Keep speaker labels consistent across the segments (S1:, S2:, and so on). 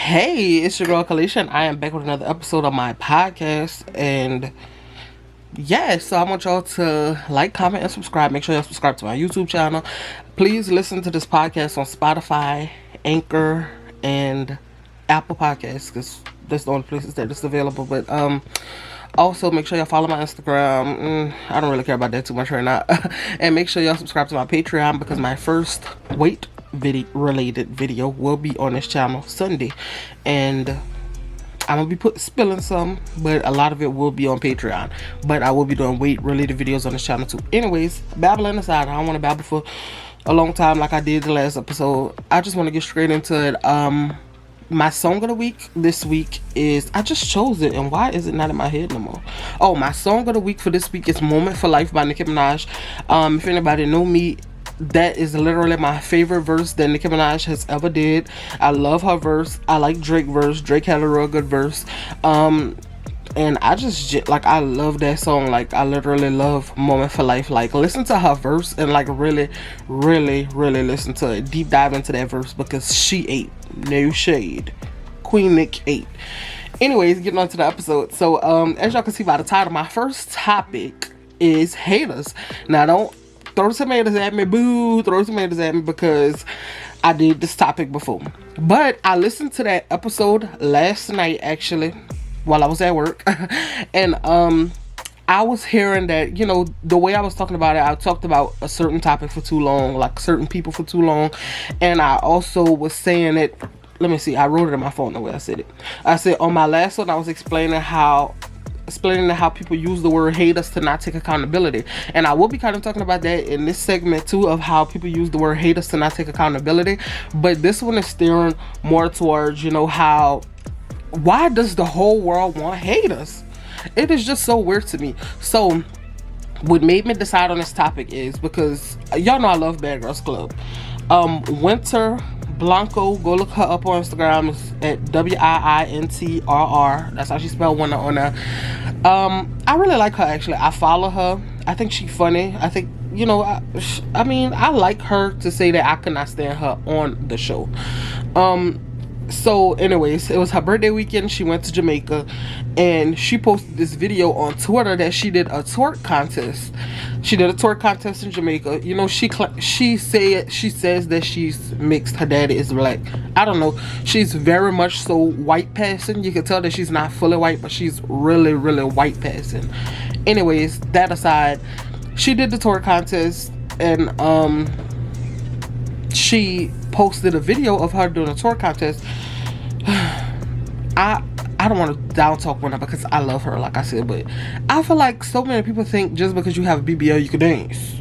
S1: Hey, it's your girl Kalisha, and I am back with another episode of my podcast. And yeah, so I want y'all to like, comment, and subscribe. Make sure y'all subscribe to my YouTube channel. Please listen to this podcast on Spotify, Anchor, and Apple Podcasts, because that's the only places that it's available. But also make sure y'all follow my Instagram. I don't really care about that too much right now. And make sure y'all subscribe to my Patreon, because my first weight video related video will be on this channel Sunday, and I'm gonna be spilling some, but a lot of it will be on Patreon. But I will be doing weight related videos on this channel too. Anyways, babbling aside, I don't want to babble for a long time like I did the last episode. I just want to get straight into it. My song of the week this week is, I just chose it, and why is it not in my head no more? Oh, my song of the week for this week is Moment for Life by Nicki Minaj. If anybody know me, that is literally my favorite verse that Nicki Minaj has ever did. I love her verse. I like Drake's verse. Drake had a real good verse. And I just, like, I love that song. Like, I literally love Moment for Life. Like, listen to her verse and, like, really listen to it. Deep dive into that verse, because she ate. No shade. Queen Nick ate. Anyways, getting on to the episode. So, as y'all can see by the title, my first topic is haters. Now, don't throw tomatoes at me, boo, throw tomatoes at me, because I did this topic before. But I listened to that episode last night, actually, while I was at work. And I was hearing that, you know, the way I was talking about it, I talked about a certain topic for too long, like certain people for too long. And I also was saying it, let me see, I wrote it in my phone the way I said it. I said on my last one, I was explaining how people use the word haters to not take accountability, and I will be kind of talking about that in this segment too, of how people use the word haters to not take accountability. But this one is steering more towards, you know, why does the whole world want haters? It is just so weird to me. So what made me decide on this topic is because y'all know I love Bad Girls Club. Winter Blanco, go look her up on Instagram. It's at WIINTRR. That's how she spelled Winter on there. I really like her, actually. I follow her. I think she's funny. I think, you know, I mean, I like her to say that I could not stand her on the show. So anyways, it was her birthday weekend. She went to Jamaica, and she posted this video on Twitter that she did a twerk contest. She did a twerk contest in Jamaica. You know, she says that she's mixed. Her daddy is black. I don't know. She's very much so white passing. You can tell that she's not fully white, but she's really white passing. Anyways, that aside, she did the twerk contest, and she posted a video of her doing a twerk contest. I don't want to down talk Winter, because I love her, like I said, but I feel like so many people think just because you have a BBL you can dance.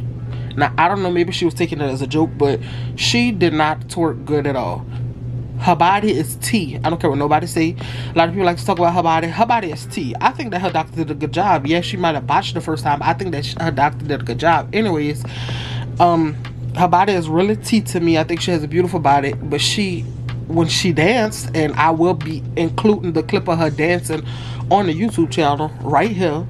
S1: Now, I don't know, maybe she was taking it as a joke, but she did not twerk good at all. Her body is T. I don't care what nobody say. A lot of people like to talk about her body. Her body is T. I think that her doctor did a good job. Yeah, she might have botched the first time, but I think that her doctor did a good job. Anyways, her body is really T to me. I think she has a beautiful body, but when she danced, and I will be including the clip of her dancing on the YouTube channel right here.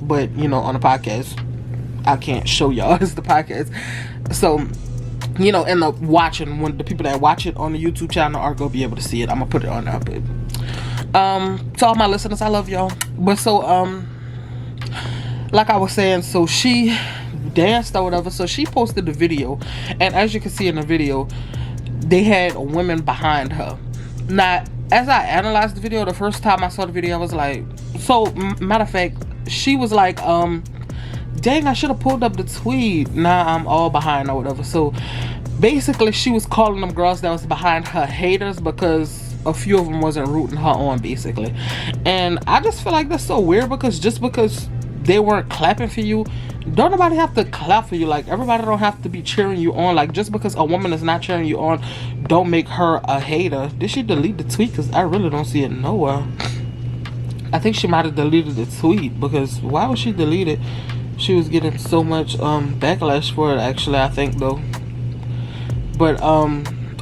S1: But, you know, on the podcast, I can't show y'all. It's the podcast. So, you know, and when the people that watch it on the YouTube channel are gonna be able to see it. I'm gonna put it on there. But to all my listeners, I love y'all. But so like I was saying, so she danced or whatever. So she posted the video, and as you can see in the video, they had women behind her. Now, as I analyzed the video, the first time I saw the video, I was like, so matter of fact, she was like, dang, I should have pulled up the tweet. Nah, I'm all behind or whatever. So basically, she was calling them girls that was behind her haters, because a few of them wasn't rooting her on, basically. And I just feel like that's so weird, because just because they weren't clapping for you, don't nobody have to clap for you. Like, everybody don't have to be cheering you on. Like, just because a woman is not cheering you on, don't make her a hater. Did she delete the tweet? Because I really don't see it nowhere. I think she might have deleted the tweet, because why would she delete it? She was getting so much backlash for it, actually, I think, though. But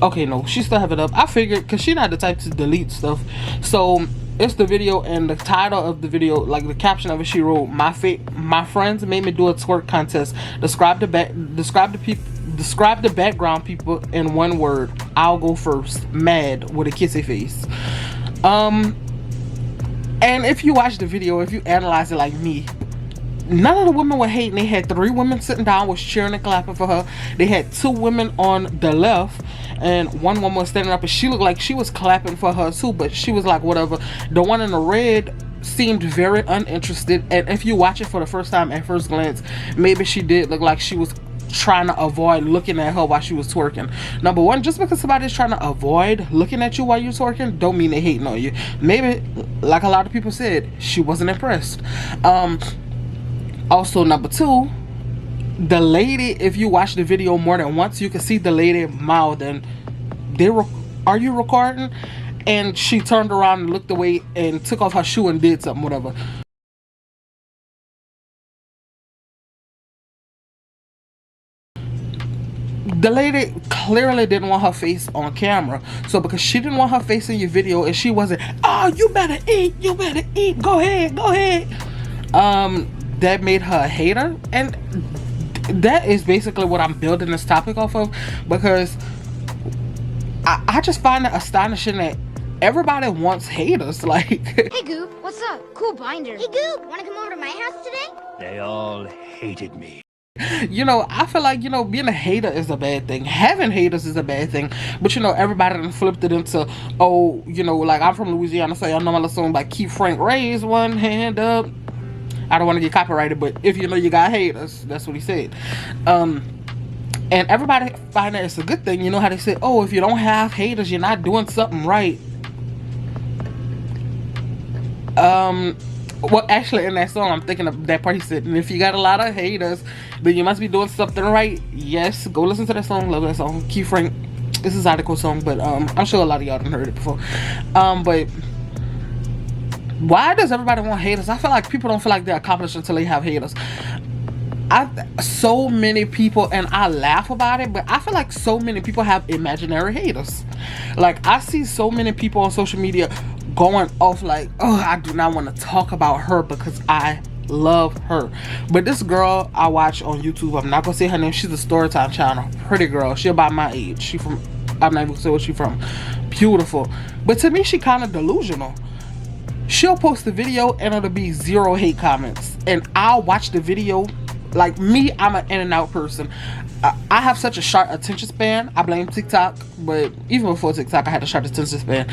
S1: Okay, no, she still have it up. I figured, because she not the type to delete stuff. So it's the video, and the title of the video, like the caption of it, she wrote, my friends made me do a twerk contest. Describe the background people in one word. I'll go first. Mad, with a kissy face. And if you watch the video, if you analyze it like me, none of the women were hating. They had 3 women sitting down, was cheering and clapping for her. They had 2 women on the left, and 1 woman was standing up, and she looked like she was clapping for her too, but she was like, whatever. The one in the red seemed very uninterested, and if you watch it for the first time at first glance, maybe she did look like she was trying to avoid looking at her while she was twerking. Number one, just because somebody's trying to avoid looking at you while you're twerking don't mean they hating on you. Maybe, like a lot of people said, she wasn't impressed. Also, number 2, the lady, if you watch the video more than once, you can see the lady mouth and are you recording? And she turned around and looked away and took off her shoe and did something, whatever. The lady clearly didn't want her face on camera. So because she didn't want her face in your video, and she wasn't, oh, you better eat, go ahead. That made her a hater. And that is basically what I'm building this topic off of, because I just find it astonishing that everybody wants haters. Like,
S2: hey Goop, what's up? Cool binder. Hey Goop, wanna come over to my house today?
S3: They all hated me.
S1: You know, I feel like, you know, being a hater is a bad thing. Having haters is a bad thing. But, you know, everybody done flipped it into, oh, you know, like, I'm from Louisiana, so y'all know my little song by Keith Frank, raise one hand up. I don't want to get copyrighted, but if you know you got haters, that's what he said. And everybody find that it's a good thing. You know how they say, oh, if you don't have haters, you're not doing something right. Well, actually, in that song, I'm thinking of that part he said, and if you got a lot of haters, then you must be doing something right. Yes, go listen to that song. Love that song. Keith Frank. This is an article song, but I'm sure a lot of y'all done heard it before. But why does everybody want haters? I feel like people don't feel like they're accomplished until they have haters. So many people, and I laugh about it, but I feel like so many people have imaginary haters. Like, I see so many people on social media going off like, oh, I do not want to talk about her because I love her. But this girl I watch on YouTube, I'm not gonna say her name, she's a Storytime channel, pretty girl, she about my age, she from, I'm not even gonna say where she from, beautiful, but to me she kind of delusional. She'll post a video and it'll be 0 hate comments, and I'll watch the video. Like me, I'm an in and out person. I have such a short attention span. I blame TikTok, but even before TikTok I had a short attention span.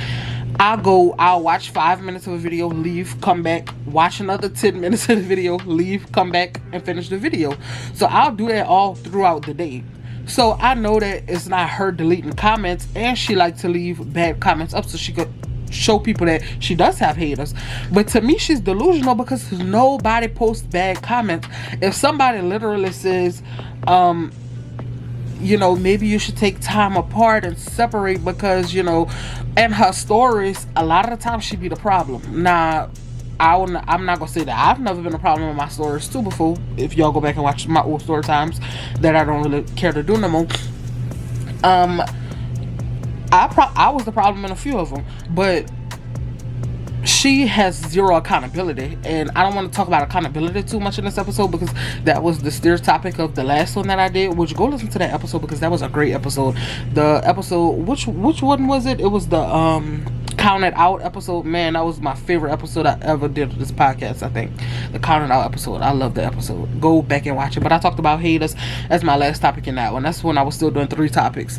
S1: I'll watch 5 minutes of a video, leave, come back, watch another 10 minutes of the video, leave, come back, and finish the video. So I'll do that all throughout the day. So I know that it's not her deleting comments, and she likes to leave bad comments up so she could show people that she does have haters. But to me, she's delusional because nobody posts bad comments. If somebody literally says, you know, maybe you should take time apart and separate because, you know, and her stories, a lot of the time she be the problem. Now, I'm not gonna say that I've never been a problem in my stories too before. If y'all go back and watch my old story times that I don't really care to do no more. I was the problem in a few of them, but she has 0 accountability, and I don't want to talk about accountability too much in this episode because that was the steer topic of the last one that I did, which go listen to that episode because that was a great episode. The episode, which one was it? It was the Count It Out episode. Man, that was my favorite episode I ever did of this podcast, I think. The Count It Out episode. I love the episode. Go back and watch it. But I talked about haters as my last topic in that one. That's when I was still doing 3 topics.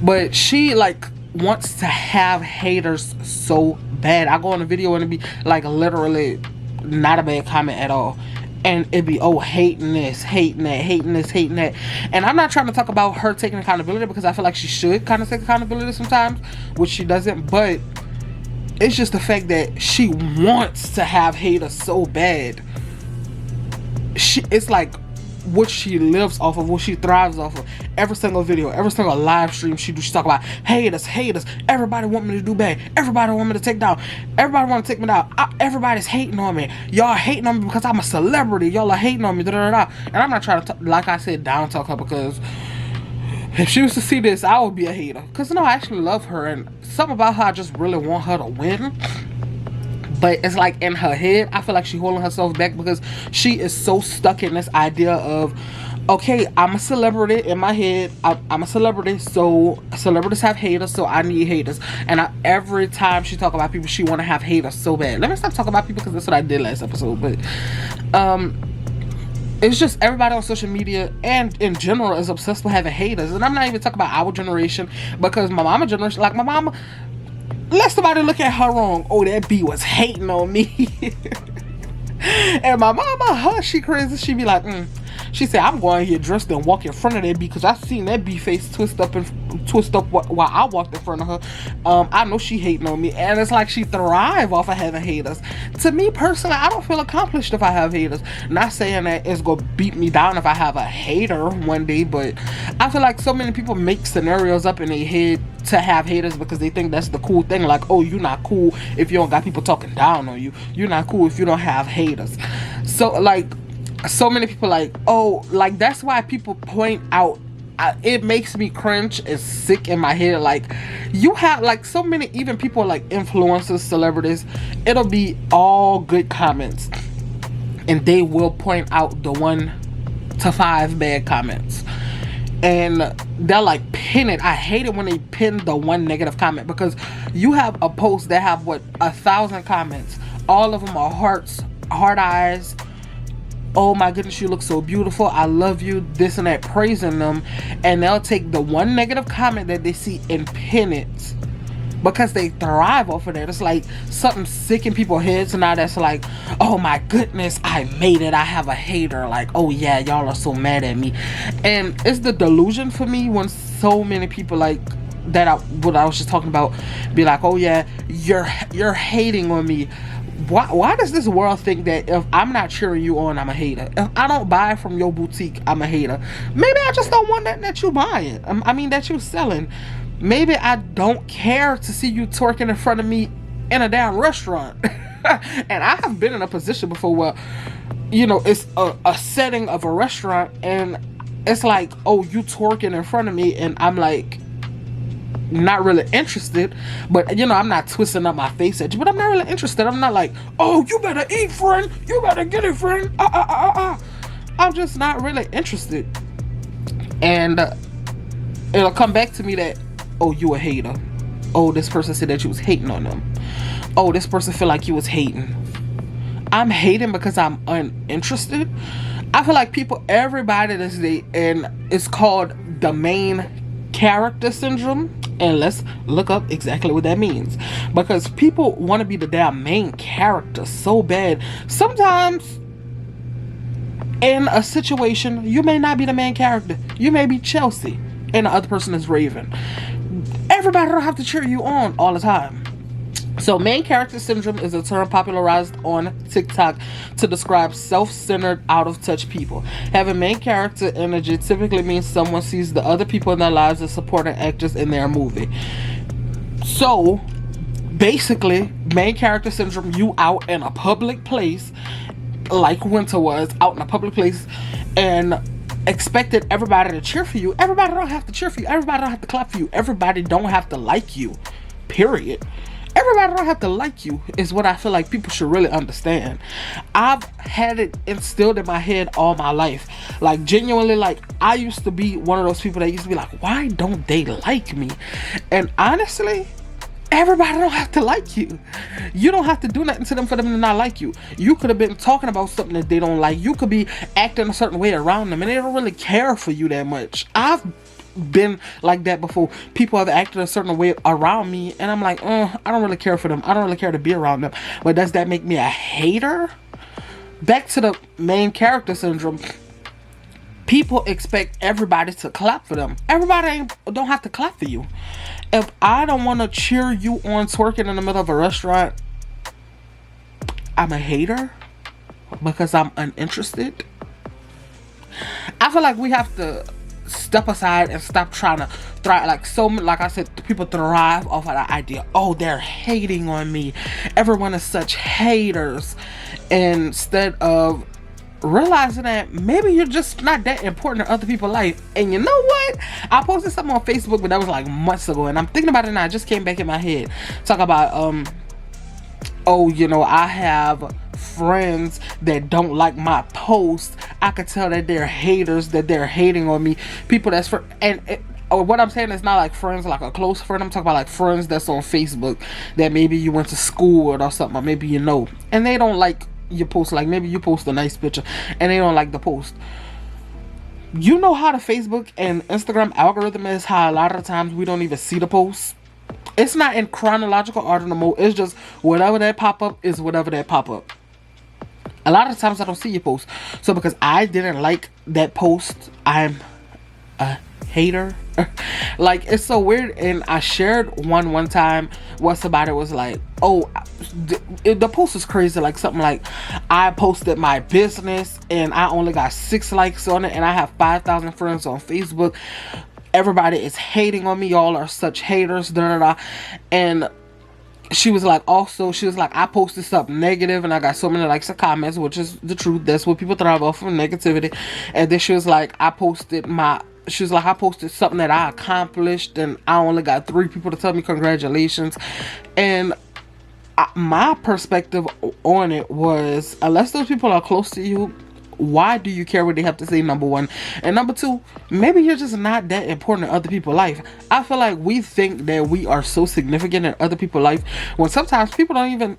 S1: But she, like, wants to have haters so bad. I go on a video and it'd be like literally not a bad comment at all, and it'd be, oh, hating this, hating that, hating this, hating that. And I'm not trying to talk about her taking accountability because I feel like she should kind of take accountability sometimes, which she doesn't. But it's just the fact that she wants to have haters so bad. It's like what she lives off of, what she thrives off of. Every single video, every single live stream she talk about haters. Everybody want me to do bad. Everybody want me to take down. Everybody want to take me down. Everybody's hating on me. Y'all hating on me because I'm a celebrity. Y'all are hating on me. And I'm not trying to, like I said, down talk her because If she was to see this, I would be a hater. Because, no, I actually love her. And something about her, I just really want her to win. But it's like in her head, I feel like she's holding herself back because she is so stuck in this idea of, okay, I'm a celebrity in my head. I'm a celebrity, so celebrities have haters, so I need haters. And every time she talk about people, she want to have haters so bad. Let me stop talking about people because that's what I did last episode. But it's just everybody on social media and in general is obsessed with having haters. And I'm not even talking about our generation, because my mama generation, like my mama, let somebody look at her wrong. Oh, that B was hating on me. And my mama, she crazy. She be like, She said, I'm going here dressed and walk in front of that B because I seen that B face twist up while I walked in front of her. I know she hating on me. And it's like she thrive off of having haters. To me personally, I don't feel accomplished if I have haters. Not saying that it's going to beat me down if I have a hater one day, but I feel like so many people make scenarios up in their head to have haters because they think that's the cool thing. Like, oh, you're not cool if you don't got people talking down on you. You're not cool if you don't have haters. So, like, so many people like, oh, like, that's why people point out, it makes me cringe and sick in my head. Like, you have, like, so many, even people like influencers, celebrities, it'll be all good comments. And they will point out the 1 to 5 bad comments. And they're like, pin it. I hate it when they pin the 1 negative comment, because you have a post that have 1,000 comments. All of them are hearts, heart eyes. Oh my goodness, you look so beautiful. I love you. This and that, praising them. And they'll take the 1 negative comment that they see and pin it, because they thrive off of that. It's like something sick in people's heads now that's like, oh my goodness, I made it. I have a hater. Like, oh yeah, y'all are so mad at me. And it's the delusion for me when so many people like that, what I was just talking about, be like, oh yeah, you're hating on me. Why does this world think that if I'm not cheering you on, I'm a hater? If I don't buy from your boutique, I'm a hater. Maybe I just don't want that you buying. I mean, that you selling. Maybe I don't care to see you twerking in front of me in a damn restaurant. And I have been in a position before where, you know, it's a setting of a restaurant and it's like, oh, you twerking in front of me, and I'm like, not really interested. But, you know, I'm not twisting up my face at you, but I'm not really interested. I'm not like, oh, you better eat, friend. You better get it, friend. I'm just not really interested. And it'll come back to me that, oh, you a hater. Oh, this person said that you was hating on them. Oh, this person feel like you was hating. I'm hating because I'm uninterested. I feel like people, everybody this day, and it's called the main character syndrome. And let's look up exactly what that means, because people want to be the damn main character so bad. Sometimes in a situation, you may not be the main character. You may be Chelsea and the other person is Raven. Everybody don't have to cheer you on all the time. So main character syndrome is a term popularized on TikTok to describe self-centered, out-of-touch people. Having main character energy typically means someone sees the other people in their lives as supporting actors in their movie. So basically, main character syndrome, you out in a public place, like Winter was, out in a public place, and expected everybody to cheer for you. Everybody don't have to cheer for you. Everybody don't have to clap for you. Everybody don't have to like you. Period. Everybody don't have to like you is what I feel like people should really understand. I've had it instilled in my head all my life. Like, genuinely, like, I used to be one of those people that used to be like, why don't they like me? And honestly, everybody don't have to like you. You don't have to do nothing to them for them to not like you. You could have been talking about something that they don't like. You could be acting a certain way around them and they don't really care for you that much. I've been like that before. People have acted a certain way around me and I'm like, I don't really care for them. I don't really care to be around them. But does that make me a hater? Back to the main character syndrome. People expect everybody to clap for them. Everybody don't have to clap for you. If I don't want to cheer you on twerking in the middle of a restaurant, I'm a hater because I'm uninterested. I feel like we have to step aside and stop trying to thrive. Like I said, people thrive off of the idea, oh, they're hating on me. Everyone is such haters. Instead of realizing that maybe you're just not that important to other people's life. And you know what? I posted something on Facebook, but that was like months ago, and I'm thinking about it now. It just came back in my head. Talk about oh, you know, I have friends that don't like my posts. I could tell that they're haters, that they're hating on me. People that's for or what I'm saying is not like friends like a close friend. I'm talking about like friends that's on Facebook that maybe you went to school with or something, or maybe you know, and they don't like your post. Like maybe you post a nice picture and they don't like the post. You know how the Facebook and Instagram algorithm is, how a lot of the times we don't even see the posts. It's not in chronological order no more. It's just whatever that pop up is whatever that pop up. A lot of times I don't see your post. So because I didn't like that post, I'm a hater. Like, it's so weird. And I shared one time where somebody was like, oh, the post is crazy. Like something like, I posted my business and I only got 6 likes on it, and I have 5,000 friends on Facebook. Everybody is hating on me. Y'all are such haters. Da, da, da. And she was like, I posted something negative and I got so many likes and comments, which is the truth. That's what people thrive off from, negativity. And then she was like, I posted something that I accomplished and I only got 3 people to tell me congratulations. And my perspective on it was, unless those people are close to you, why do you care what they have to say, number one? And number two, maybe you're just not that important in other people's life. I feel like we think that we are so significant in other people's life when sometimes people don't even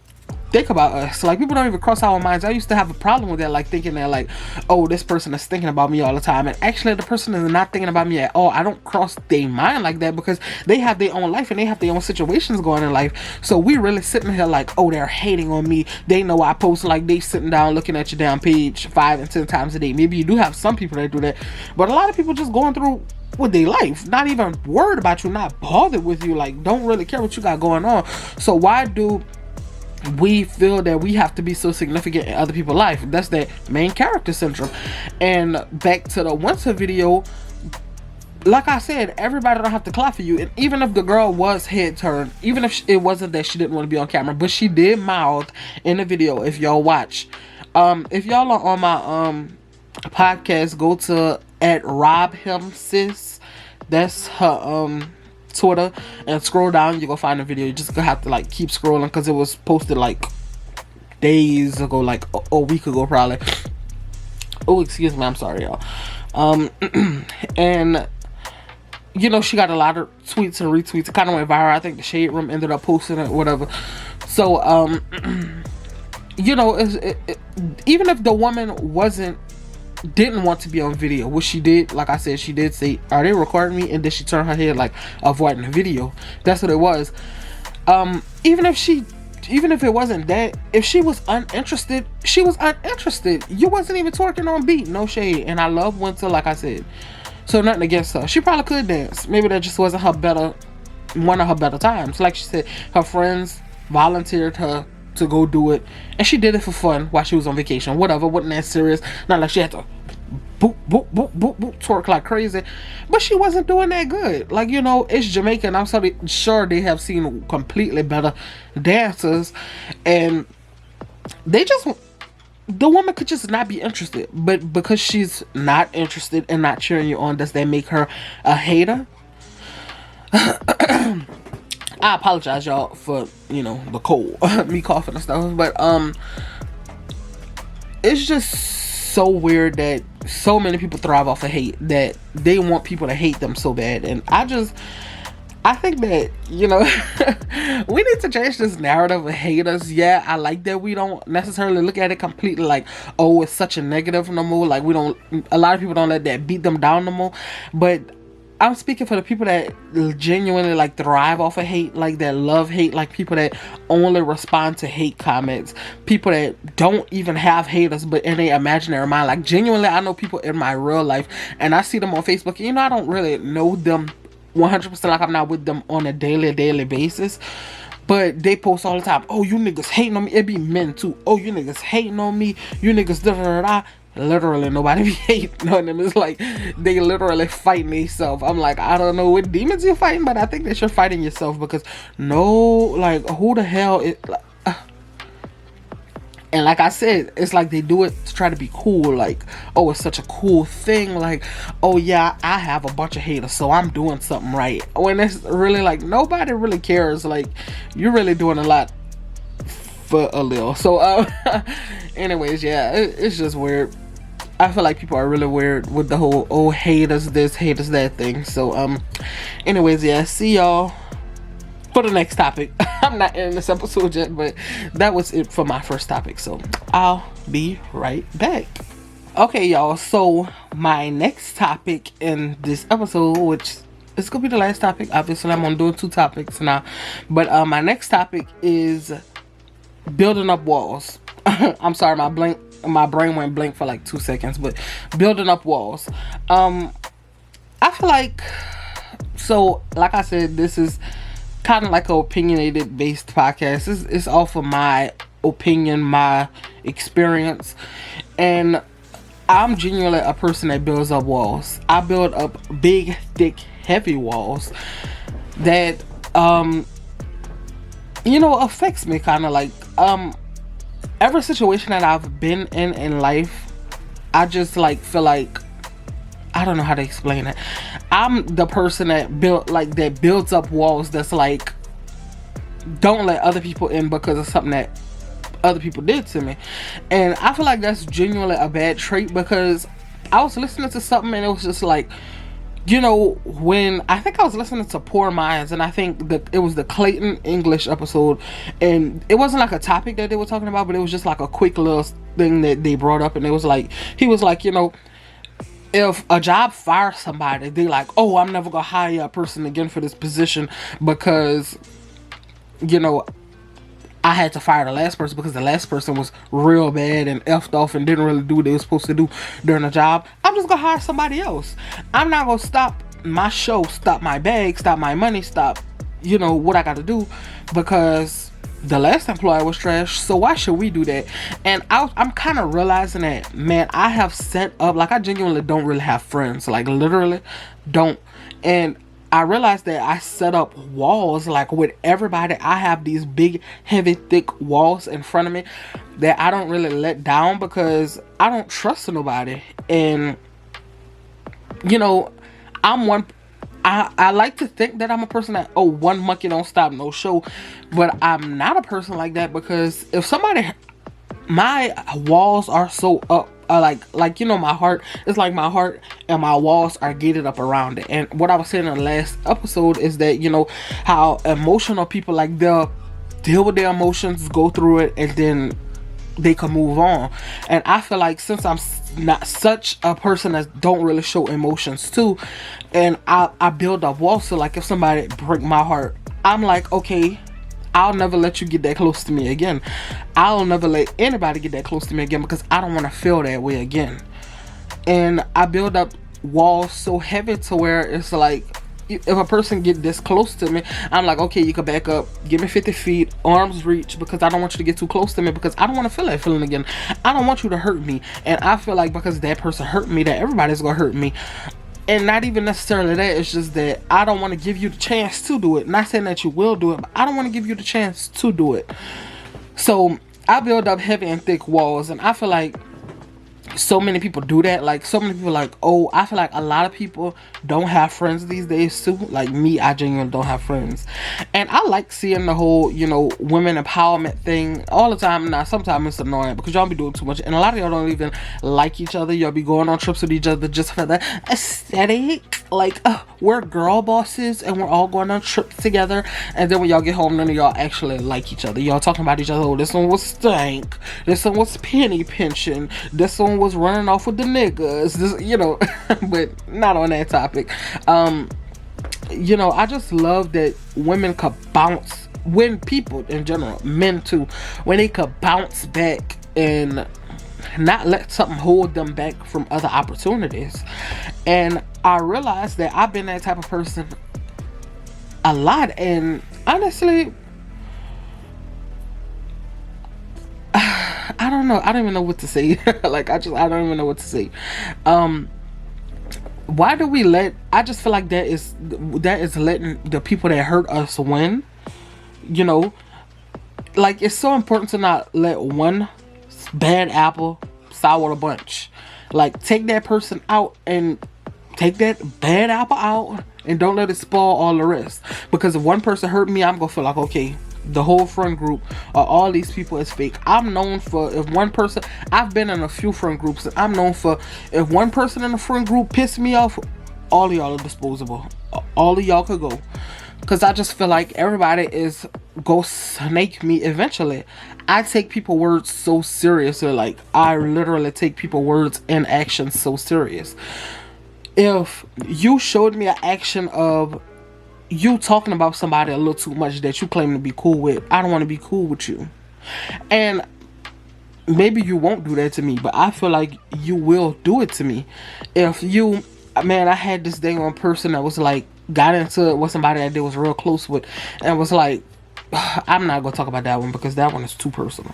S1: think about us. Like, people don't even cross our minds. I used to have a problem with that, like thinking that like, oh, this person is thinking about me all the time, and actually the person is not thinking about me at all. I don't cross their mind like that because they have their own life and they have their own situations going in life. So we really sitting here like, oh, they're hating on me. They know I post, like they sitting down looking at your damn page 5 and 10 times a day. Maybe you do have some people that do that, but a lot of people just going through with their life, not even worried about you, not bothered with you, like don't really care what you got going on. So why do we feel that we have to be so significant in other people's life? That's that main character syndrome. And back to the winter video, like I said, everybody don't have to clap for you. And even if the girl was head turned, even if it wasn't that she didn't want to be on camera, but she did mouth in the video. If y'all watch, if y'all are on my podcast, go to @RobHimSis. That's her Twitter, and scroll down. You go find the video. You just gonna have to like keep scrolling because it was posted like days ago, like a week ago probably. Oh, excuse me, I'm sorry, y'all. And you know, she got a lot of tweets and retweets. It kind of went viral. I think the Shade Room ended up posting it, whatever. So you know, even if the woman didn't want to be on video, which she did, like I said, she did say, are they recording me? And then she turned her head like avoiding the video. That's what it was. Even if it wasn't that, if she was uninterested, she was uninterested. You wasn't even twerking on beat, no shade. And I love Winter, like I said, so nothing against her. She probably could dance. Maybe that just wasn't one of her better times. Like she said, her friends volunteered her to go do it, and she did it for fun while she was on vacation, whatever. Wasn't that serious, not like she had to boop boop boop boop boop twerk like crazy. But she wasn't doing that good. Like, you know, it's Jamaica, and I'm sure they have seen completely better dancers, and the woman could just not be interested. But because she's not interested and not cheering you on, does that make her a hater? I apologize, y'all, for, you know, the cold, me coughing and stuff, but it's just so weird that so many people thrive off of hate, that they want people to hate them so bad. And I think that, you know, we need to change this narrative of haters. Yeah, I like that we don't necessarily look at it completely like, oh, it's such a negative no more. Like, a lot of people don't let that beat them down no more. But I'm speaking for the people that genuinely like thrive off of hate, like that love hate, like people that only respond to hate comments, people that don't even have haters but in their imaginary mind. Like, genuinely, I know people in my real life and I see them on Facebook. You know, I don't really know them 100%, like I'm not with them on a daily basis, but they post all the time, oh, you niggas hating on me. It be men too. Oh, you niggas hating on me. You niggas da da da da. Literally nobody be hating on them. It's like they literally fighting themselves. I'm like, I don't know what demons you're fighting, but I think that you're fighting yourself, because like, who the hell is And like I said, it's like they do it to try to be cool. Like, oh, it's such a cool thing. Like, oh yeah, I have a bunch of haters, so I'm doing something right. When it's really like, nobody really cares. Like, you're really doing a lot for a little. So, anyways, yeah, it's just weird. I feel like people are really weird with the whole, oh, haters this, haters that thing. So, anyways, yeah, see y'all for the next topic. I'm not in this episode yet, but that was it for my first topic. So I'll be right back. Okay, y'all. So my next topic in this episode, which is gonna be the last topic. Obviously, I'm gonna do 2 topics now, but my next topic is building up walls. I'm sorry, my brain went blank for like 2 seconds, but building up walls. I feel like, so like I said, this is kind of like an opinionated based podcast. It's all for my opinion, my experience, and I'm genuinely a person that builds up walls. I build up big, thick, heavy walls that affects me, kind of like every situation that I've been in life. I just like feel like, I don't know how to explain it. I'm the person that builds up walls that's like, don't let other people in because of something that other people did to me. And I feel like that's genuinely a bad trait, because I was listening to something and it was just like, when I think I was listening to Poor Minds, and I think that it was the Clayton English episode, and it wasn't like a topic that they were talking about, but it was just like a quick little thing that they brought up, and it was like, he was like, if a job fires somebody, they like, oh, I'm never gonna hire a person again for this position because, I had to fire the last person because the last person was real bad and effed off and didn't really do what they were supposed to do during the job. I'm just gonna hire somebody else. I'm not gonna stop my show, stop my bag, stop my money, stop, what I gotta do because the last employer was trash. So why should we do that? And I'm kind of realizing that, man, I have set up, like, I genuinely don't really have friends, like literally don't. And I realized that I set up walls, like, with everybody. I have these big, heavy, thick walls in front of me that I don't really let down because I don't trust nobody. And I like to think that I'm a person that, one monkey don't stop no show, but I'm not a person like that, because if somebody, my walls are so up, my heart, it's like my heart and my walls are gated up around it. And what I was saying in the last episode is that, how emotional people, like, they'll deal with their emotions, go through it, and then they can move on. And I feel like since I'm not such a person that don't really show emotions too, and I build up walls, so like if somebody break my heart, I'm like, okay, I'll never let you get that close to me again. I'll never let anybody get that close to me again because I don't want to feel that way again. And I build up walls so heavy to where it's like, if a person get this close to me, I'm like, okay, you can back up, give me 50 feet, arms reach, because I don't want you to get too close to me, because I don't want to feel that feeling again. I don't want you to hurt me. And I feel like because that person hurt me, that everybody's gonna hurt me. And not even necessarily that, it's just that I don't want to give you the chance to do it. Not saying that you will do it, but I don't want to give you the chance to do it. So I build up heavy and thick walls, and I feel like so many people do that. Like, so many people, like, oh, I feel like a lot of people don't have friends these days too. Like me, I genuinely don't have friends. And I like seeing the whole, women empowerment thing all the time. Now, sometimes it's annoying because y'all be doing too much, and a lot of y'all don't even like each other. Y'all be going on trips with each other just for the aesthetic. Like, we're girl bosses and we're all going on trips together, and then when y'all get home, none of y'all actually like each other. Y'all talking about each other. Oh, this one was stank, this one was penny pinching, this one was running off with the niggas, this, but not on that topic. I just love that women could bounce, when people in general, men too, when they could bounce back and not let something hold them back from other opportunities. And I realized that I've been that type of person a lot, and honestly, I don't know. I don't even know what to say. Like, I don't even know what to say. Why do we I just feel like that is letting the people that hurt us win. Like, it's so important to not let one bad apple, sour a bunch. Like, take that person out and take that bad apple out and don't let it spoil all the rest. Because if one person hurt me, I'm gonna feel like, okay, the whole friend group or all these people is fake. I'm known for, if one person, I've been in a few friend groups, and I'm known for, if one person in the friend group pissed me off, all of y'all are disposable. All of y'all could go. Because I just feel like everybody is go snake me eventually. I take people words so seriously. Like, I literally take people words and actions so serious. If you showed me an action of you talking about somebody a little too much that you claim to be cool with, I don't want to be cool with you. And maybe you won't do that to me, but I feel like you will do it to me. If you, man, I had this dang on person that was like, got into it with somebody that they was real close with, and was like, I'm not gonna talk about that one because that one is too personal.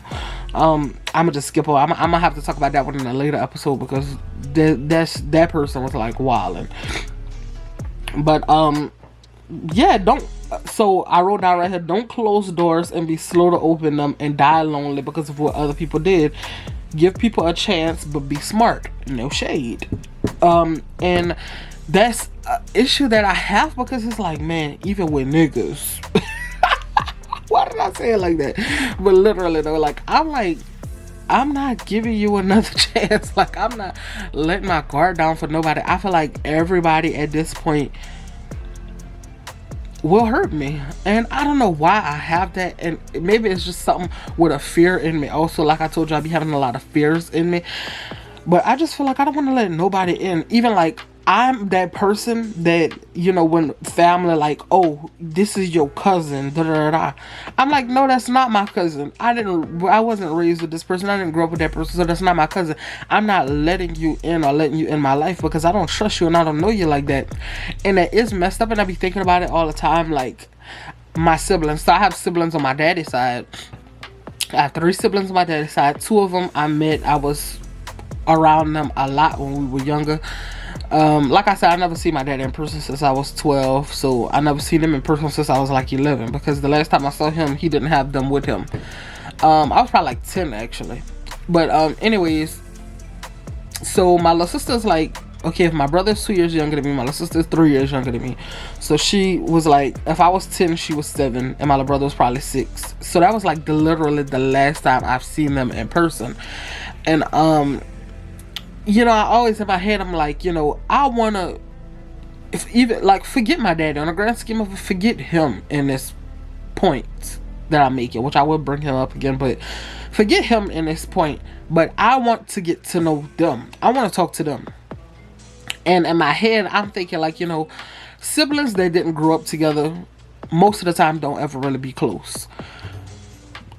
S1: I'm gonna just skip over. I'm gonna have to talk about that one in a later episode because that person was like wilding. But yeah, don't. So I wrote down right here: don't close doors and be slow to open them and die lonely because of what other people did. Give people a chance, but be smart. No shade. And that's an issue that I have because it's like, man, even with niggas. Why did I say it like that? But literally though, like, I'm not giving you another chance. Like, I'm not letting my guard down for nobody. I feel like everybody at this point will hurt me, and I don't know why I have that, and maybe it's just something with a fear in me. Also, like I told you, I be having a lot of fears in me, but I just feel like I don't want to let nobody in. Even like, I'm that person that, you know, when family like, oh, this is your cousin, da da da. I'm like, no, that's not my cousin. I wasn't raised with this person. I didn't grow up with that person, so that's not my cousin. I'm not letting you in or letting you in my life because I don't trust you and I don't know you like that. And that is messed up, and I be thinking about it all the time. Like, my siblings. So I have siblings on my daddy's side. I have 3 siblings on my daddy's side. 2 of them I was around them a lot when we were younger. Like I said, I never seen my dad in person since I was 12, so I never seen him in person since I was like 11, because the last time I saw him, he didn't have them with him. I was probably like 10 actually. But anyways, so my little sister's like, okay, if my brother's 2 years younger than me, my little sister's 3 years younger than me. So she was like, if I was 10, she was 7, and my little brother was probably 6. So that was like literally the last time I've seen them in person. And you know, I always in my head, I'm like, you know, I want to, if even, like, forget my daddy. On the grand scheme of it, forget him in this point that I'm making, which I will bring him up again, but forget him in this point. But I want to get to know them. I want to talk to them. And in my head, I'm thinking, like, you know, siblings that didn't grow up together, most of the time don't ever really be close.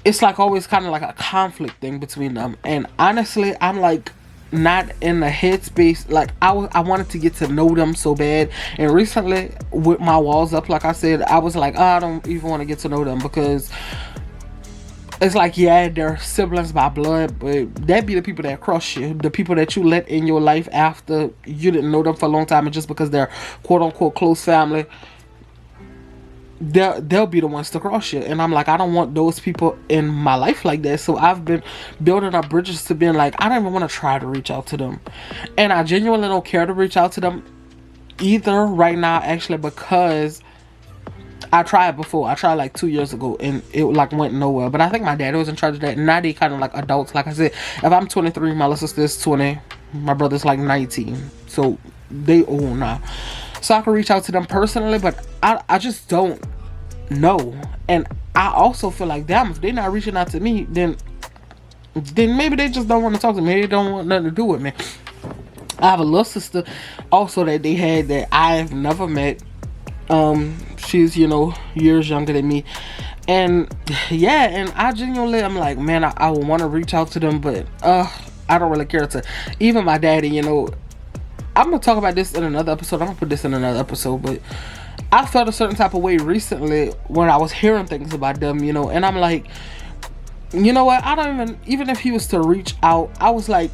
S1: It's like always kind of like a conflict thing between them. And honestly, I'm like, not in the headspace. Like, I wanted to get to know them so bad, and recently with my walls up, like I said, I was like, oh, I don't even want to get to know them, because it's like, yeah, they're siblings by blood, but that be the people that crush you, the people that you let in your life after you didn't know them for a long time, and just because they're quote unquote close family, they'll be the ones to cross you. And I'm like, I don't want those people in my life like that. So I've been building up bridges to being like, I don't even want to try to reach out to them, and I genuinely don't care to reach out to them either right now, actually, because I tried before. I tried like 2 years ago, and it like went nowhere. But I think my dad was in charge of that. Now they kind of like adults. Like I said, if I'm 23, my little sister's 20, my brother's like 19, so they old now. So I can reach out to them personally, but I just don't know. And I also feel like, damn, if they're not reaching out to me, then maybe they just don't want to talk to me. They don't want nothing to do with me. I have a little sister also that they had that I've never met. She's, you know, years younger than me. And yeah, and I genuinely, I'm like, man, I want to reach out to them, but I don't really care to. Even my daddy, you know, I'm gonna talk about this in another episode. I'm gonna put this in another episode, but I felt a certain type of way recently when I was hearing things about them, you know, and I'm like, you know what, I don't even if he was to reach out, I was like,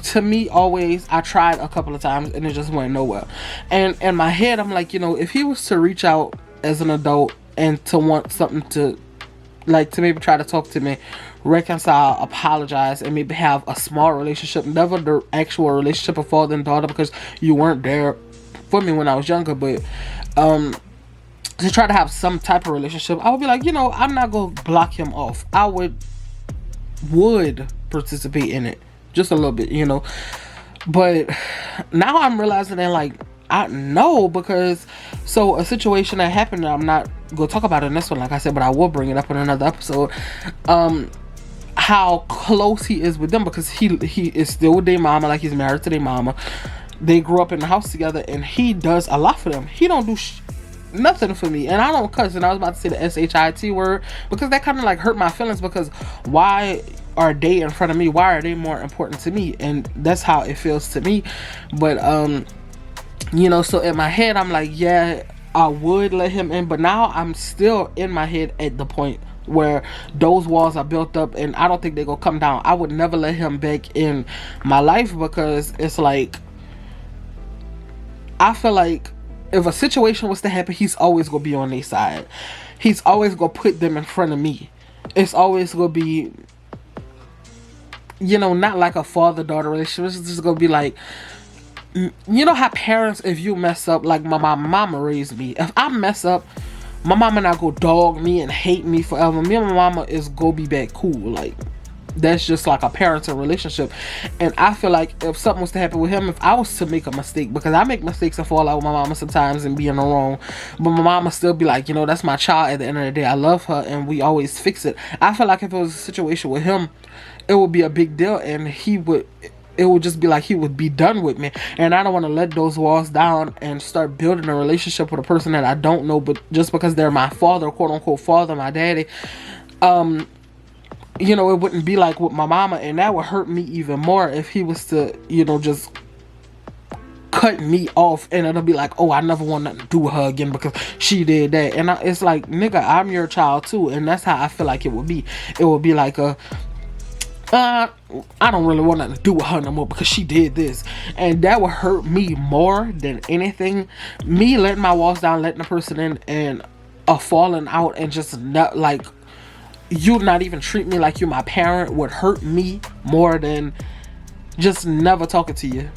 S1: to me, always, I tried a couple of times and it just went nowhere. And in my head, I'm like, you know, if he was to reach out as an adult and to want something to, like, to maybe try to talk to me reconcile, apologize, and maybe have a small relationship. Never the actual relationship of father and daughter, because you weren't there for me when I was younger. But to try to have some type of relationship, I would be like, I'm not gonna block him off. I would participate in it just a little bit, but now I'm realizing that, like, I know, because so a situation that happened, I'm not gonna talk about it in this one, like I said, but I will bring it up in another episode. How close he is with them, because he is still with their mama, like he's married to their mama. They grew up in the house together, and he does a lot for them. He don't do nothing for me, and I don't cuss, and I was about to say the shit word, because that kind of like hurt my feelings, because why are they in front of me? Why are they more important to me? And that's how it feels to me. But so in my head I'm like, yeah, I would let him in, but now I'm still in my head at the point where those walls are built up, and I don't think they're gonna come down. I would never let him back in my life, because it's like, I feel like if a situation was to happen, he's always gonna be on their side. He's always gonna put them in front of me. It's always gonna be, not like a father-daughter relationship. It's just gonna be like, how parents, if you mess up, like my mama raised me. If I mess up, my mama not go dog me and hate me forever. Me and my mama is go be back cool. Like, that's just like a parenting relationship. And I feel like if something was to happen with him, if I was to make a mistake, because I make mistakes and fall out with my mama sometimes and be in the wrong, but my mama still be like, that's my child. At the end of the day, I love her, and we always fix it. I feel like if it was a situation with him, it would be a big deal, and it would just be like he would be done with me. And I don't want to let those walls down and start building a relationship with a person that I don't know, but just because they're my father, quote unquote father, my daddy, it wouldn't be like with my mama. And that would hurt me even more if he was to, just cut me off, and it'll be like, oh, I never want nothing to do with her again because she did that. And it's like, nigga, I'm your child too. And that's how I feel like it would be. It would be like I don't really want nothing to do with her no more because she did this. And that would hurt me more than anything. Me letting my walls down, letting the person in, and a falling out, and just not like, you not even treat me like you're my parent, would hurt me more than just never talking to you.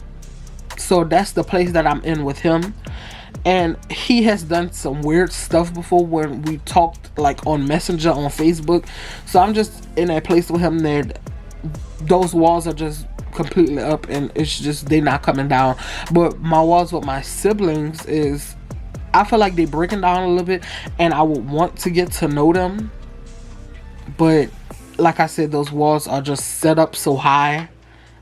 S1: So that's the place that I'm in with him. And he has done some weird stuff before when we talked, like on Messenger, on Facebook. So I'm just in that place with him that those walls are just completely up, and it's just, they not coming down. But my walls with my siblings is, I feel like they breaking down a little bit, and I would want to get to know them. But like I said, those walls are just set up so high,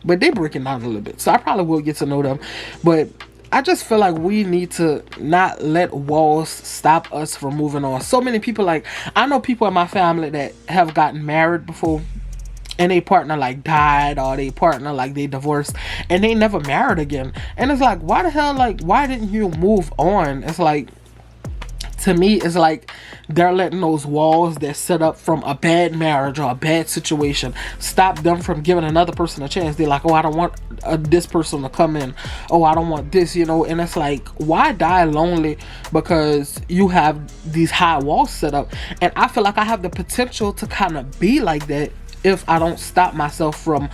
S1: but they breaking down a little bit. So I probably will get to know them. But I just feel like we need to not let walls stop us from moving on. So many people, like, I know people in my family that have gotten married before, and they partner like died, or they partner like they divorced, and they never married again. And it's like, why the hell, like, why didn't you move on? It's like, to me, it's like they're letting those walls that set up from a bad marriage or a bad situation stop them from giving another person a chance. They're like, oh, I don't want this person to come in. Oh, I don't want this, and it's like, why die lonely because you have these high walls set up? And I feel like I have the potential to kind of be like that if I don't stop myself from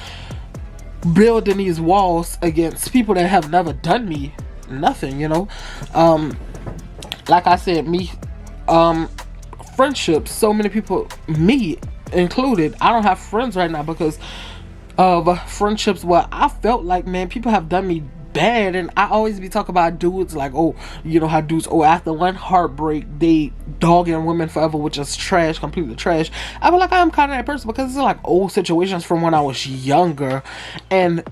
S1: building these walls against people that have never done me nothing, like I said, friendships, so many people, me included, I don't have friends right now because of friendships where I felt like, man, people have done me bad. And I always be talking about dudes like, oh, how dudes, after one heartbreak they dogging women forever, which is trash, completely trash. I feel like I'm kind of that person because it's like old situations from when I was younger, and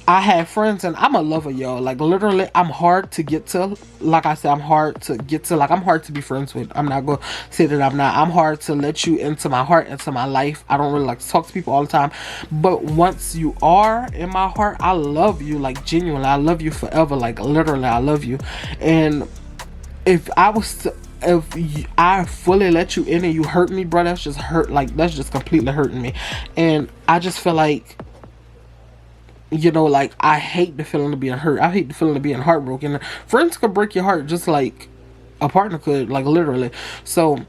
S1: I had friends, and I'm a lover, y'all. Like, literally, I'm hard to get to. Like I said, I'm hard to get to. Like, I'm hard to be friends with. I'm not going to say that I'm not. I'm hard to let you into my heart, into my life. I don't really like to talk to people all the time. But once you are in my heart, I love you. Like, genuinely, I love you forever. Like, literally, I love you. And if I fully let you in and you hurt me, bro, that's just hurt. Like, that's just completely hurting me. And I just feel like, like, I hate the feeling of being hurt. I hate the feeling of being heartbroken. Friends could break your heart just like a partner could, like, literally. So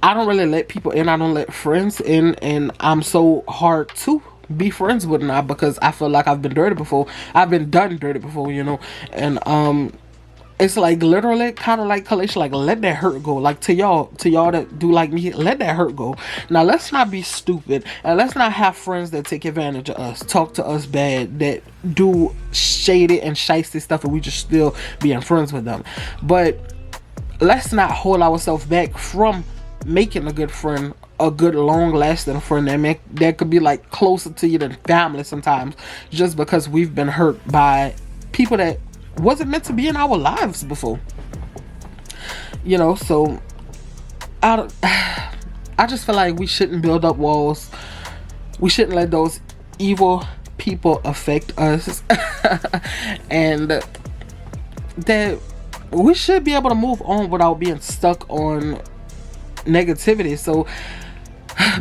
S1: I don't really let people in. I don't let friends in, and I'm so hard to be friends with now because I feel like I've been dirty before. I've been done dirty before, and it's like literally kind of like Kalisha, like let that hurt go. Like to y'all that do like me, let that hurt go. Now let's not be stupid and let's not have friends that take advantage of us, talk to us bad, that do shady and shysty stuff, and we just still being friends with them. But let's not hold ourselves back from making a good friend, a good long lasting friend that could be like closer to you than family sometimes, just because we've been hurt by people that wasn't meant to be in our lives before. So I just feel like we shouldn't build up walls. We shouldn't let those evil people affect us. And that we should be able to move on without being stuck on negativity. So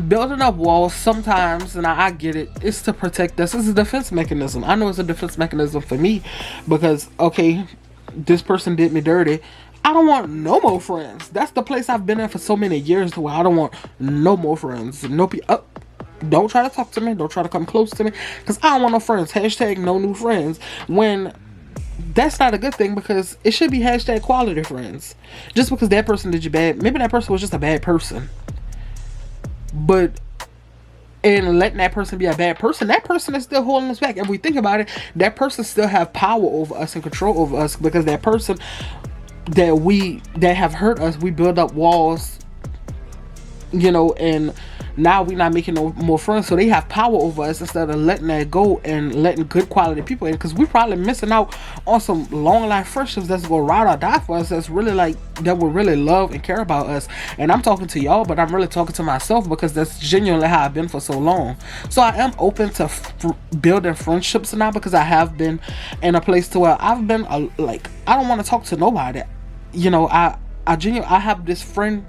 S1: building up walls sometimes, and I get it, it's to protect us. It's a defense mechanism. I know it's a defense mechanism for me because, okay, this person did me dirty. I don't want no more friends. That's the place I've been in for so many years to where I don't want no more friends. Don't try to talk to me. Don't try to come close to me because I don't want no friends. Hashtag no new friends. When that's not a good thing, because it should be hashtag quality friends. Just because that person did you bad, maybe that person was just a bad person. But in letting that person be a bad person, that person is still holding us back. If we think about it, that person still have power over us and control over us, because that person that have hurt us, we build up walls, and now we're not making no more friends, so they have power over us instead of letting that go and letting good quality people in, because we're probably missing out on some long life friendships that's gonna ride or die for us, that's really like that will really love and care about us. And I'm talking to y'all, but I'm really talking to myself, because that's genuinely how I've been for so long. So I am open to building friendships now, because I have been in a place to where I've been like I don't want to talk to nobody. I have this friend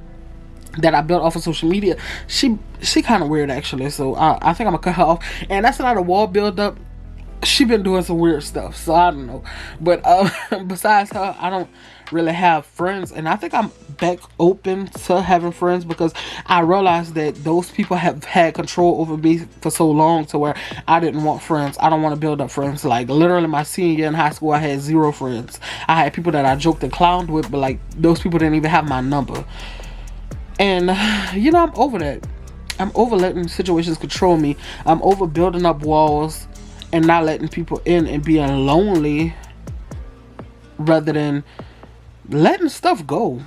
S1: that I built off of social media. She kind of weird actually, so I think I'm gonna cut her off. And that's not a wall build up. She been doing some weird stuff, so I don't know. But besides her, I don't really have friends, and I think I'm back open to having friends, because I realized that those people have had control over me for so long to where I didn't want friends. I don't want to build up friends. Like literally my senior year in high school, I had 0 friends. I had people that I joked and clowned with, but like those people didn't even have my number. And I'm over that. I'm over letting situations control me. I'm over building up walls and not letting people in and being lonely, rather than letting stuff go.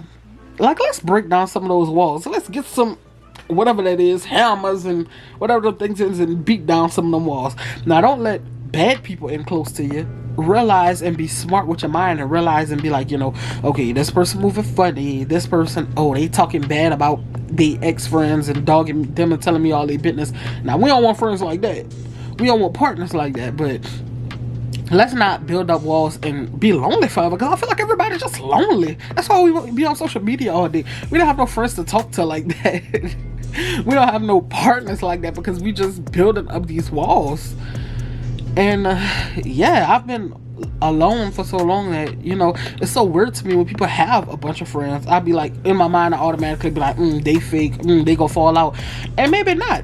S1: Like, let's break down some of those walls. Let's get some, whatever that is, hammers and whatever the things is, and beat down some of them walls. Now, don't let bad people in close to you. Realize and be smart with your mind, and realize and be like, okay, this person moving funny, this person, they talking bad about the ex-friends and dogging them and telling me all their business. Now, we don't want friends like that. We don't want partners like that. But let's not build up walls and be lonely forever, because I feel like everybody's just lonely. That's why we be on social media all day. We don't have no friends to talk to like that. We don't have no partners like that, because we just building up these walls. And I've been alone for so long that it's so weird to me when people have a bunch of friends. I'd be like, in my mind I automatically be like, they fake, they gonna fall out. And maybe not.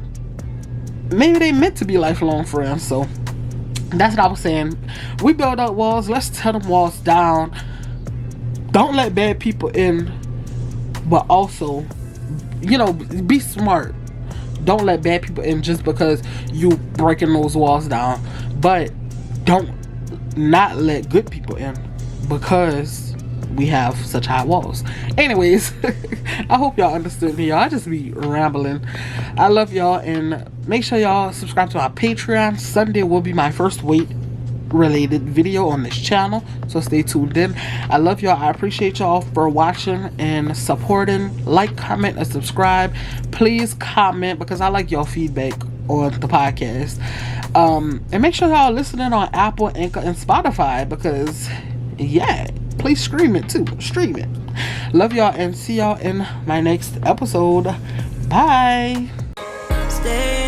S1: Maybe they meant to be lifelong friends. So that's what I was saying. We build up walls. Let's tear them walls down. Don't let bad people in, but also be smart. Don't let bad people in just because you breaking those walls down. But don't not let good people in, because we have such high walls. Anyways, I hope y'all understood me, y'all. I just be rambling. I love y'all, and make sure y'all subscribe to our Patreon. Sunday will be my first weight related video on this channel, so stay tuned in. I love y'all. I appreciate y'all for watching and supporting. Like, comment, and subscribe. Please comment, because I like y'all feedback on the podcast. And make sure y'all listening on Apple, Anchor, and Spotify, because please stream it too. Stream it. Love y'all, and see y'all in my next episode. Bye.
S4: Stay